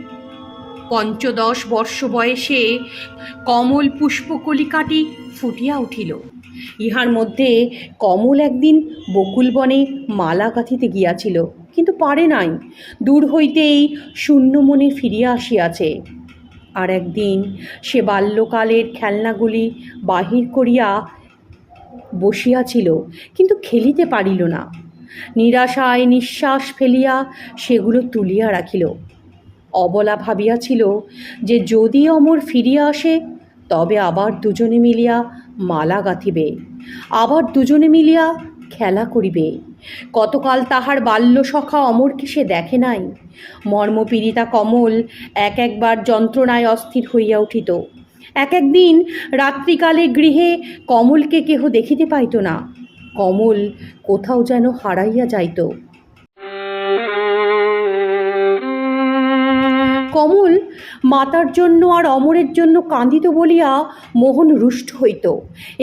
15 বর্ষ বয়সে কমল পুষ্পকলিকাটি ফুটিয়া উঠিল। ইহার মধ্যে কমল একদিন বকুলবনে মালা গাঁথিতে গিয়াছিল, কিন্তু পারে নাই। দূর হইতেই শূন্য মনে ফিরিয়া আসিয়াছে। আর একদিন সে বাল্যকালের খেলনাগুলি বাহির করিয়া বসিয়াছিল, কিন্তু খেলিতে পারিল না। নিরাশায় নিঃশ্বাস ফেলিয়া সেগুলো তুলিয়া রাখিল। অবলা ভাবিয়াছিল যে যদি অমর ফিরিয়া আসে, তবে আবার দুজনে মিলিয়া মালা গাঁথিবে, আবার দুজনে মিলিয়া খেলা করিবে। কতকাল তাহার বাল্যসখা অমরকে সে দেখে নাই। মর্মপীড়িতা কমল একবার যন্ত্রণায় অস্থির হইয়া উঠিত। একদিন রাত্রিকালে গৃহে কমলকে কেহ দেখিতে পাইত না। কমল কোথাও যেন হারাইয়া যাইত। কমল মাতার জন্য আর অমরের জন্য কাঁদিত বলিয়া মোহন রুষ্ট হইত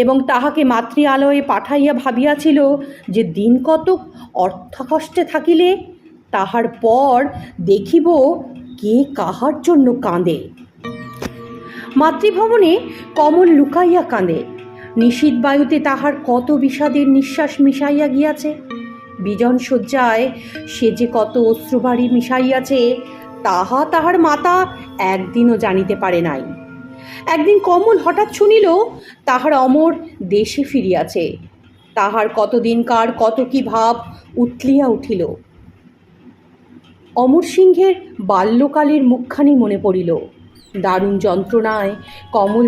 এবং তাহাকে মাতৃআলয়ে পাঠাইয়া ভাবিয়াছিল যে দিন কতক অর্থাকষ্টে থাকিলে তাহার পর দেখিব কে কাহার জন্য কাঁদে। মাতৃভবনে কমল লুকাইয়া কাঁদে। নিশীথ বায়ুতে তাহার কত বিষাদের নিঃশ্বাস মিশাইয়া গিয়াছে। বিজন শয্যায় সে যে কত অশ্রুবাড়ি মিশাইয়াছে, তাহা তাহার মাতা একদিনও জানিতে পারে নাই। একদিন কমল হঠাৎ শুনিল তাহার অমর দেশে ফিরিয়াছে। তাহার কতদিনকার কত কি ভাব উথলিয়া উঠিল। অমর সিংহের বাল্যকালের মুখখানি মনে পড়িল। দারুণ যন্ত্রণায় কমল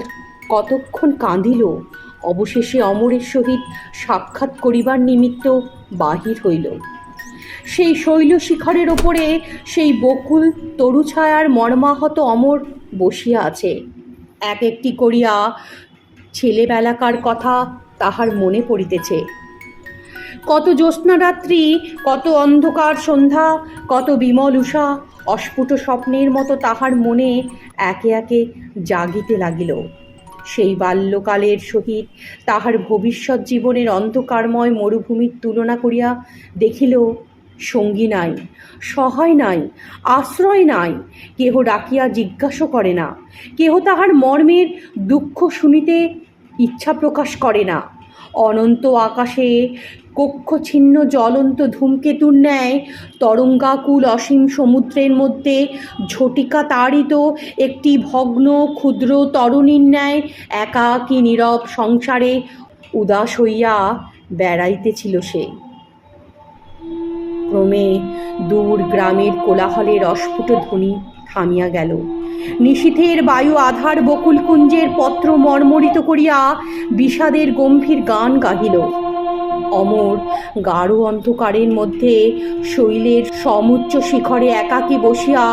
কতক্ষণ কাঁদিল। অবশেষে অমরের সহিত সাক্ষাৎ করিবার নিমিত্ত বাহির হইল। সেই শৈল শিখরের ওপরে সেই বকুল তরুছায়ার মর্মাহত অমর বসিয়া আছে। এক একটি করিয়া ছেলেবেলাকার কথা তাহার মনে পড়িতেছে। কত জ্যোৎস্না রাত্রি, কত অন্ধকার সন্ধ্যা, কত বিমল উষা অস্ফুট স্বপ্নের মতো তাহার মনে একে একে জাগিতে লাগিল। সেই বাল্যকালের সহিত তাহার ভবিষ্যৎ জীবনের অন্ধকারময় মরুভূমির তুলনা করিয়া দেখিল, সঙ্গী নাই, সহায় নাই, আশ্রয় নাই। কেহ ডাকিয়া জিজ্ঞাসা করে না, কেহ তাহার মর্মের দুঃখ শুনিতে ইচ্ছা প্রকাশ করে না। অনন্ত আকাশে কক্ষছিন্ন জ্বলন্ত ধূমকেতুর ন্যায় তরঙ্গাকুল অসীম সমুদ্রের মধ্যে ঝটিকা তাড়িত একটি ভগ্ন ক্ষুদ্র তরুণীর ন্যায় একাকী নীরব সংসারে উদাস হইয়া বেড়াইতেছিল সে। ক্রমে দূর গ্রামের কোলাহলের অস্ফুট ধ্বনি থামিয়া গেল। নিশীথের বায়ু আধার বকুলকুঞ্জের পত্র মর্মরিত করিয়া বিষাদের গম্ভীর গান গাহিল। অমর গাঢ় অন্ধকারের মধ্যে শৈলের সমুচ্চ শিখরে একাকী বসিয়া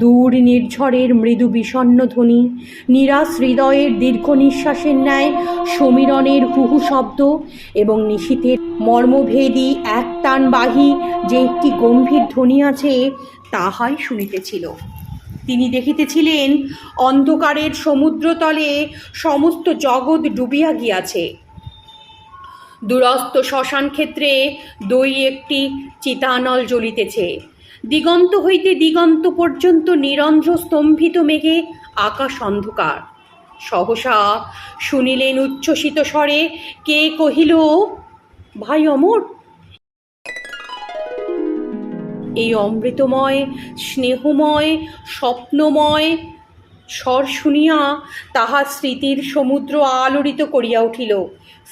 দূর নির্ঝরের মৃদু বিষণ্ণ ধ্বনি, নিরাশ হৃদয়ের দীর্ঘ নিঃশ্বাসের ন্যায় সমীরণের হুহু শব্দ এবং নিশীথের মর্মভেদী একটানবাহী যে একটি গম্ভীর ধ্বনি আছে, তাহাই শুনিতেছিল। তিনি দেখিতেছিলেন অন্ধকারের সমুদ্রতলে সমস্ত জগৎ ডুবিয়া গিয়াছে। দূরস্থ শ্মশান ক্ষেত্রে দই একটি চিতানল জ্বলিতেছে। দিগন্ত হইতে দিগন্ত পর্যন্ত নিরন্ধ্র স্তম্ভিত মেঘে আকাশ অন্ধকার। সহসা শুনিলেন উচ্ছ্বসিত স্বরে কে কহিল, ভাই অমর, এই অমৃতময় স্নেহময় স্বপ্নময় স্বর শুনিয়া তাহার স্মৃতির সমুদ্র আলোড়িত করিয়া উঠিল।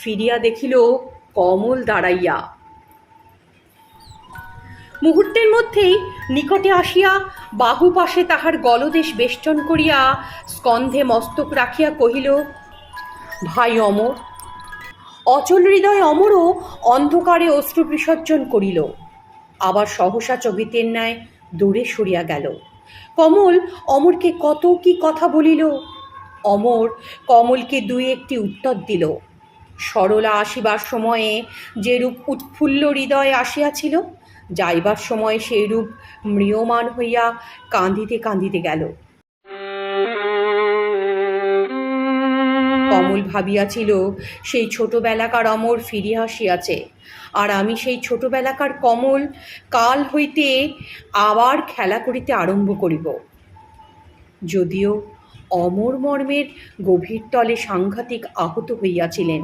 ফিরিয়া দেখিল কমল দাঁড়াইয়া। মুহূর্তের মধ্যেই নিকটে আসিয়া বাহু পাশে তাহার গলদেশ বেষ্টন করিয়া স্কন্ধে মস্তক রাখিয়া কহিল, ভাই অমর। অচল হৃদয় অমরও অন্ধকারে অশ্রু বিসর্জন করিল, আবার সহসা চকিতের ন্যায় দূরে সরিয়া গেল। কমল অমরকে কত কি কথা বলিল। অমর কমলকে দুই একটি উত্তর দিল। সরলা আসিবার সময়ে যেরূপ উৎফুল্ল হৃদয়ে আসিয়াছিল, যাইবার সময় সেইরূপ ম্রিয়মান হইয়া কাঁদিতে কাঁদিতে গেল। কমল ভাবিয়াছিল সেই ছোটবেলাকার অমর ফিরিয়া আসিয়াছে, আর আমি সেই ছোটবেলাকার কমল কাল হইতে আবার খেলা করিতে আরম্ভ করিব। যদিও অমর মর্মের গভীর তলে সাংঘাতিক আহত হইয়াছিলেন,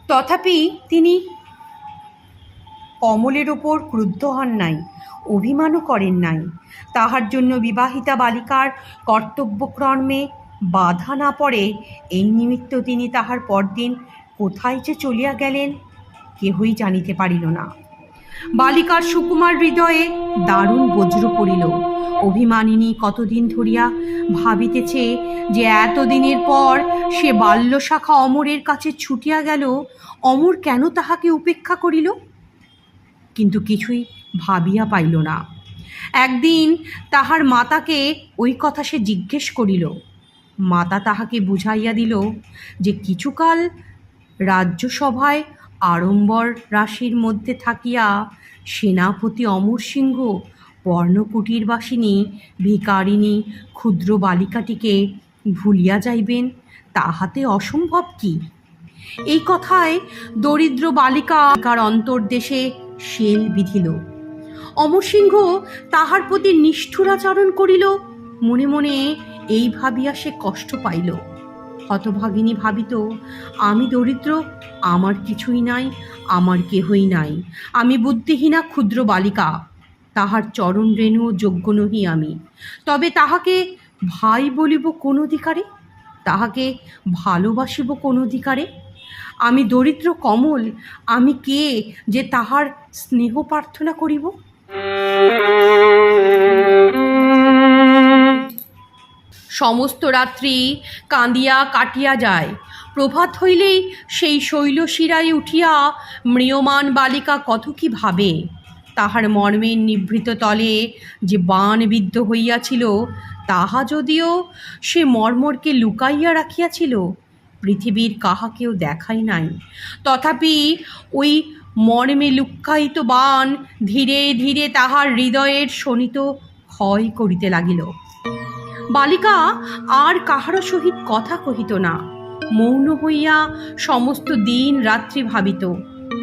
তথাপি তিনি কমলের ওপর ক্রুদ্ধ হন নাই, অভিমানও করেন নাই। তাহার জন্য বিবাহিতা বালিকার কর্তব্যকর্মে বাধা না পড়ে এই নিমিত্ত তিনি তাহার পরদিন কোথায় যে চলিয়া গেলেন কেহই জানিতে পারিল না। বালিকার সুকুমার হৃদয়ে দারুণ বজ্র পড়িল। অভিমানিনী কতদিন ধরিয়া ভাবিতেছে যে এতদিনের পর সে বাল্যশাখা অমরের কাছে ছুটিয়া গেল, অমর কেন তাহাকে উপেক্ষা করিল, কিন্তু কিছুই ভাবিয়া পাইল না। একদিন তাহার মাতাকে ওই কথা সে জিজ্ঞেস করিল। মাতা তাহাকে বুঝাইয়া দিল যে কিছুকাল রাজ্যসভায় আড়ম্বর রাশির মধ্যে থাকিয়া সেনাপতি অমর সিংহ পর্ণকুটিরবাসিনী ভিকারিণী ক্ষুদ্র বালিকাটিকে ভুলিয়া যাইবেন, তাহাতে অসম্ভব কি। এই কথায় দরিদ্র বালিকার অন্তর্দেশে শেল বিধিল। অমরসিংহ তাহার প্রতি নিষ্ঠুরাচরণ করিল। মনে মনে এই ভাবিয়া সে কষ্ট পাইল। হতভাগিনী ভাবিত, আমি দরিদ্র, আমার কিছুই নাই, আমার কেহই নাই, আমি বুদ্ধিহীনা ক্ষুদ্র বালিকা, তাহার চরণ রেণু যোগ্য নহি আমি। তবে তাহাকে ভাই বলিব কোন অধিকারে, তাহাকে ভালোবাসিব কোন অধিকারে? আমি দরিদ্র কমল, আমি কে যে তাহার স্নেহ প্রার্থনা করিব? সমস্ত রাত্রি কাঁদিয়া কাটিয়া যায়। প্রভাত হইলেই সেই শৈলশিরায় উঠিয়া ম্রিয়মান বালিকা কত কি ভাবে। তাহার মর্মের নিভৃত তলে যে বাণবিদ্ধ হইয়াছিল, তাহা যদিও সে মর্মরকে লুকাইয়া রাখিয়াছিল, পৃথিবীর কাহাকেও দেখাই নাই, তথাপি ওই মর্মে লুক্কায়িত বাণ ধীরে ধীরে তাহার হৃদয়ের শোণিত ক্ষয় করিতে লাগিল। বালিকা আর কাহারও সহিত কথা কহিত না, মৌন হইয়া সমস্ত দিন রাত্রি ভাবিত।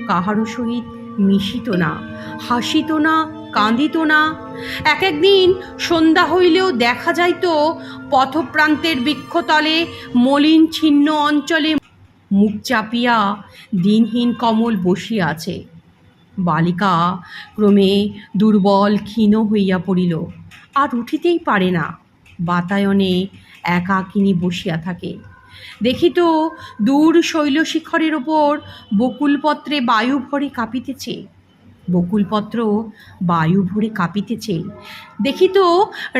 কাহারও সহিত মিশিত না, হাসিত না, কাঁদিত না। এক একদিন সন্ধ্যা হইলেও দেখা যাইত পথপ্রান্তের বৃক্ষতলে মলিন ছিন্ন অঞ্চলে মুখ চাপিয়া দিনহীন কমল বসিয়া আছে। বালিকা ক্রমে দুর্বল ক্ষীণ হইয়া পড়িল, আর উঠিতেই পারে না। বাতায়নে একাকিনী বসিয়া থাকে। দেখিত দূর শৈলশিখরের ওপর বকুলপত্রে বায়ু ভরে কাঁপিতেছে, বকুলপত্র বায়ু ভরে কাঁপিতেছে। দেখিত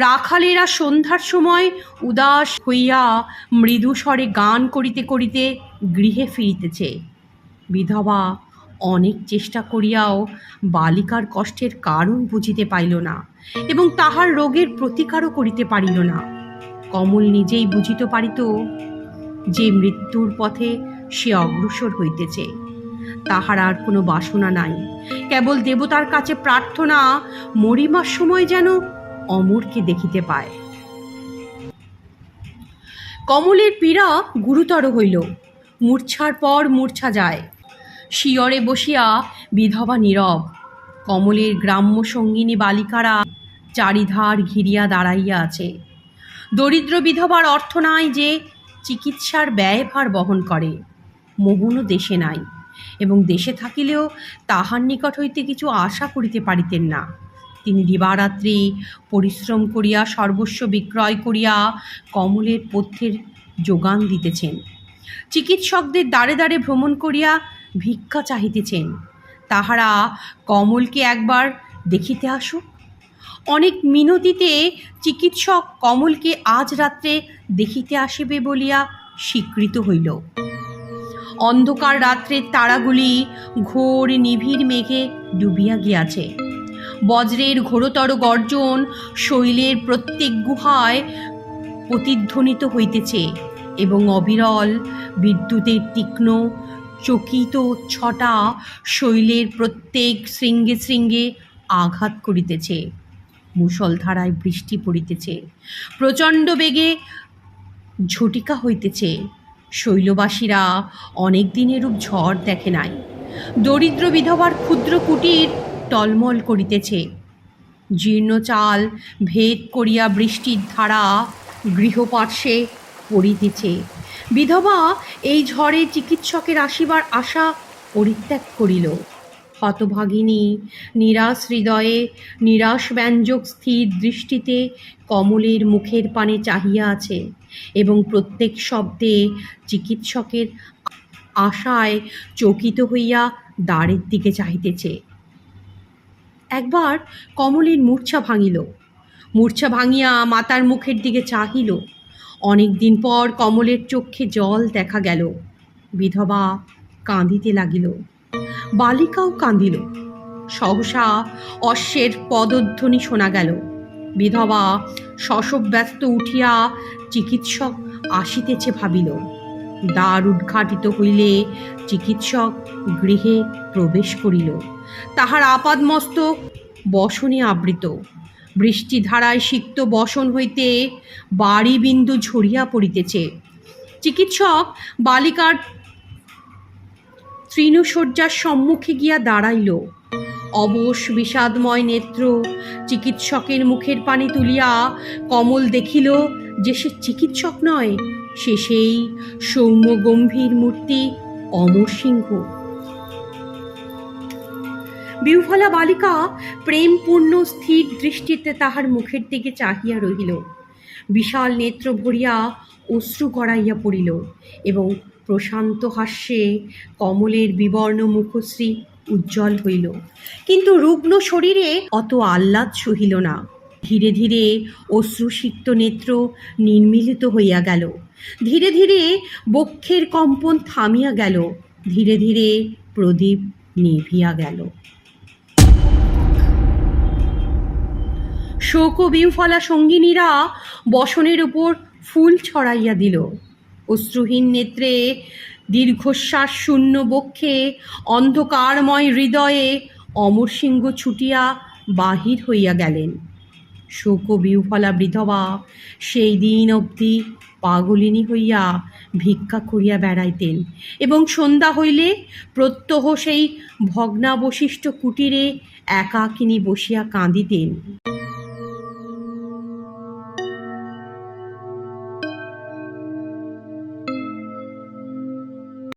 রাখালেরা সন্ধ্যার সময় উদাস হইয়া মৃদু স্বরে গান করিতে করিতে গৃহে ফিরিতেছে। বিধবা অনেক চেষ্টা করিয়াও বালিকার কষ্টের কারণ বুঝিতে পাইল না, এবং তাহার রোগের প্রতিকারও করিতে পারিল না। কমল নিজেই বুঝিতে পারিত যে মৃত্যুর পথে সে অগ্রসর হইতেছে। তাহার আর কোনো বাসনা নাই, কেবল দেবতার কাছে প্রার্থনা মরিমার সময় যেন অমরকে দেখিতে পায়। কমলের পীড়া গুরুতর হইল, মূর্ছার পর মূর্ছা যায়। শিয়রে বসিয়া বিধবা নীরব। কমলের গ্রাম্য সঙ্গিনী বালিকারা চারিধার ঘিরিয়া দাঁড়াইয়া আছে। দরিদ্র বিধবার অর্থ নাই যে চিকিৎসার ব্যয়ভার বহন করে। মোহনও দেশে নাই, এবং দেশে থাকিলেও তাহার নিকট হইতে কিছু আশা করিতে পারিতেন না। তিনি দিবারাত্রি পরিশ্রম করিয়া সর্বস্ব বিক্রয় করিয়া কমলের পথ্যের যোগান দিতেছেন। চিকিৎসকদের দ্বারে দ্বারে ভ্রমণ করিয়া ভিক্ষা চাহিতেছেন, তাহারা কমলকে একবার দেখিতে আসুক। অনেক মিনতিতে চিকিৎসক কমলকে আজ রাত্রে দেখিতে আসিবে বলিয়া স্বীকৃত হইল। অন্ধকার রাত্রের তারাগুলি ঘোর নিবিড় মেঘে ডুবিয়া গিয়াছে। বজ্রের ঘোরতর গর্জন শৈলের প্রত্যেক গুহায় প্রতিধ্বনিত হইতেছে এবং অবিরল বিদ্যুতের তীক্ষ্ণ চকিত ছটা শৈলের প্রত্যেক শৃঙ্গে শৃঙ্গে আঘাত করিতেছে। মুষলধারায় বৃষ্টি পড়িতেছে, প্রচণ্ড বেগে ঝটিকা হইতেছে। শৈলবাসীরা অনেক দিনেরূপ ঝড় দেখে নাই। দরিদ্র বিধবার ক্ষুদ্র কুটির টলমল করিতেছে। জীর্ণ চাল ভেদ করিয়া বৃষ্টির ধারা গৃহপার্শ্বে পড়িতেছে। বিধবা এই ঝড়ে চিকিৎসকের আসিবার আশা পরিত্যাগ করিল। হতভাগিনী নিরাশ হৃদয়ে নিরাশ ব্যঞ্জক স্থির দৃষ্টিতে কমলের মুখের পানে চাহিয়া আছে এবং প্রত্যেক শব্দে চিকিৎসকের আশায় চকিত হইয়া দ্বারের দিকে চাহিতেছে। একবার কমলের মূর্ছা ভাঙিল। মূর্ছা ভাঙিয়া মাতার মুখের দিকে চাহিল। অনেক দিন পর কমলের চক্ষে জল দেখা গেল। বিধবা কাঁদিতে লাগিল, বালিকাও কাঁদিল। সহসা অশ্বের পদধ্বনি শোনা গেল। বিধবা শশব্যস্ত উঠিয়া চিকিৎসক আসিতেছে ভাবিল। দ্বার উদ্ঘাটিত হইলে চিকিৎসক গৃহে প্রবেশ করিল। তাহার আপাদমস্তক বসনে আবৃত। বৃষ্টিধারায় সিক্ত বসন হইতে বাড়ি বিন্দু ঝরিয়া পড়িতেছে। চিকিৎসক বালিকার তৃণশয্যার সম্মুখে গিয়া দাঁড়াইল। অবশ বিষাদময় নেত্র চিকিৎসকের মুখের পানে তুলিয়া কমল দেখিল যে সে চিকিৎসক নয়, সে সেই সৌম্য গম্ভীর মূর্তি অমরসিংহ। বিহ্বলা বালিকা প্রেমপূর্ণ স্থির দৃষ্টিতে তাহার মুখের দিকে চাহিয়া রহিল। বিশাল নেত্র ভরিয়া অশ্রু গড়াইয়া পড়িল এবং প্রশান্ত হাস্যে কমলের বিবর্ণ মুখশ্রী উজ্জ্বল হইল, কিন্তু রুগ্ন শরীরে অত আহ্লাদ সহিল না। ধীরে ধীরে অশ্রুসিক্ত নেত্র নির্মিলিত হইয়া গেল। ধীরে ধীরে বক্ষের কম্পন থামিয়া গেল। ধীরে ধীরে প্রদীপ নিভিয়া গেল। শোক বিহ্বলা সঙ্গিনীরা বসনের উপর ফুল ছড়াইয়া দিল। অশ্রুহীন নেত্রে দীর্ঘশ্বাস শূন্য বক্ষে অন্ধকারময় হৃদয়ে অমরসিংহ ছুটিয়া বাহির হইয়া গেলেন। শোক বিহ্বলা বিধবা সেই দিন অবধি পাগলিনী হইয়া ভিক্ষা করিয়া বেড়াইতেন এবং সন্ধ্যা হইলে প্রত্যহ সেই ভগ্নাবশিষ্ট কুটিরে একাকিনী বসিয়া কাঁদিতেন।